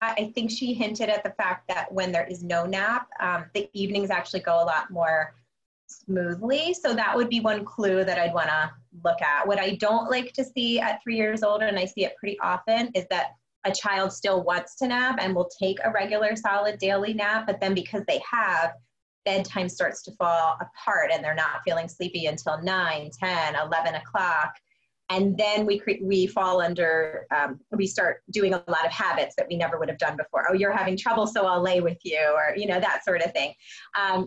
I think she hinted at the fact that when there is no nap, the evenings actually go a lot more smoothly. So that would be one clue that I'd want to look at. What I don't like to see at 3 years old, and I see it pretty often, is that a child still wants to nap and will take a regular solid daily nap, but then because they have, bedtime starts to fall apart and they're not feeling sleepy until 9, 10, 11 o'clock. And then we fall under, we start doing a lot of habits that we never would have done before. Oh, you're having trouble, so I'll lay with you, or, you know, that sort of thing.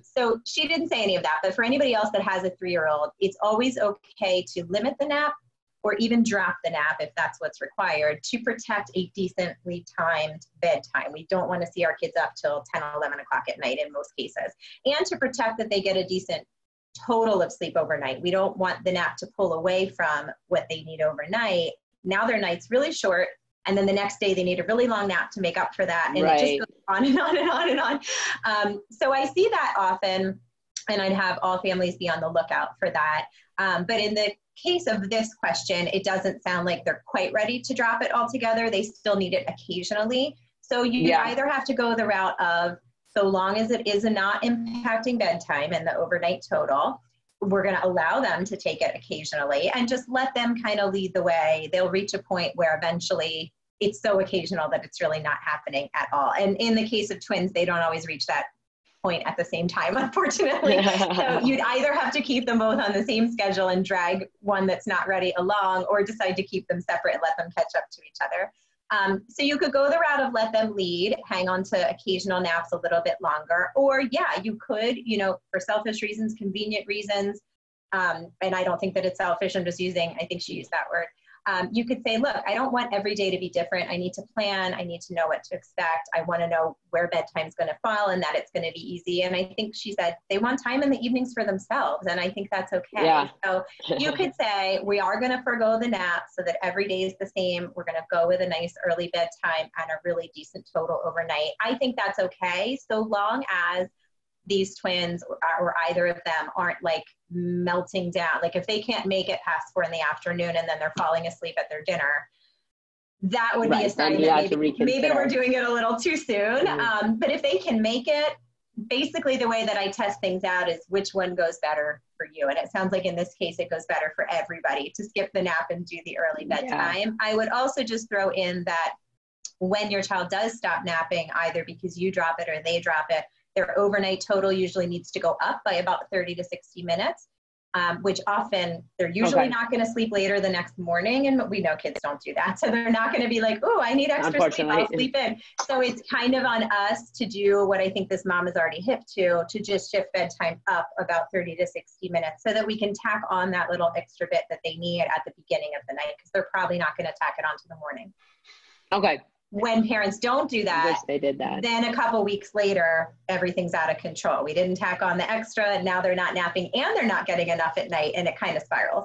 So she didn't say any of that, but for anybody else that has a 3-year-old, it's always okay to limit the nap or even drop the nap if that's what's required to protect a decently timed bedtime. We don't want to see our kids up till 10, 11 o'clock at night in most cases, and to protect that they get a decent total of sleep overnight. We don't want the nap to pull away from what they need overnight. Now their night's really short, and then the next day they need a really long nap to make up for that. And it just goes on and on and on and on. So I see that often, and I'd have all families be on the lookout for that. But in the case of this question, it doesn't sound like they're quite ready to drop it altogether. They still need it occasionally. So you either have to go the route of, so long as it is not impacting bedtime and the overnight total, we're going to allow them to take it occasionally and just let them kind of lead the way. They'll reach a point where eventually it's so occasional that it's really not happening at all. And in the case of twins, they don't always reach that point at the same time, unfortunately. So you'd either have to keep them both on the same schedule and drag one that's not ready along, or decide to keep them separate and let them catch up to each other. So you could go the route of let them lead, hang on to occasional naps a little bit longer, or you could, you know, for selfish reasons, convenient reasons, and I don't think that it's selfish, I'm just using, I think she used that word. You could say, look, I don't want every day to be different. I need to plan. I need to know what to expect. I want to know where bedtime is going to fall and that it's going to be easy. And I think she said they want time in the evenings for themselves. And I think that's okay. Yeah. So you could say, we are going to forgo the nap so that every day is the same. We're going to go with a nice early bedtime and a really decent total overnight. I think that's okay, so long as these twins or either of them aren't like melting down. Like if they can't make it past 4 in the afternoon and then they're falling asleep at their dinner, that would be a sign that maybe we're doing it a little too soon. But if they can make it, basically the way that I test things out is which one goes better for you. And it sounds like in this case, it goes better for everybody to skip the nap and do the early bedtime. I would also just throw in that when your child does stop napping, either because you drop it or they drop it, their overnight total usually needs to go up by about 30 to 60 minutes, which often they're usually not going to sleep later the next morning. And we know kids don't do that. So they're not going to be like, oh, I need extra sleep, I'll sleep in. So it's kind of on us to do what I think this mom is already hip to just shift bedtime up about 30 to 60 minutes so that we can tack on that little extra bit that they need at the beginning of the night, because they're probably not going to tack it onto the morning. Okay. When parents don't do that, they did that, then a couple weeks later, everything's out of control. We didn't tack on the extra, and now they're not napping and they're not getting enough at night, and it kind of spirals.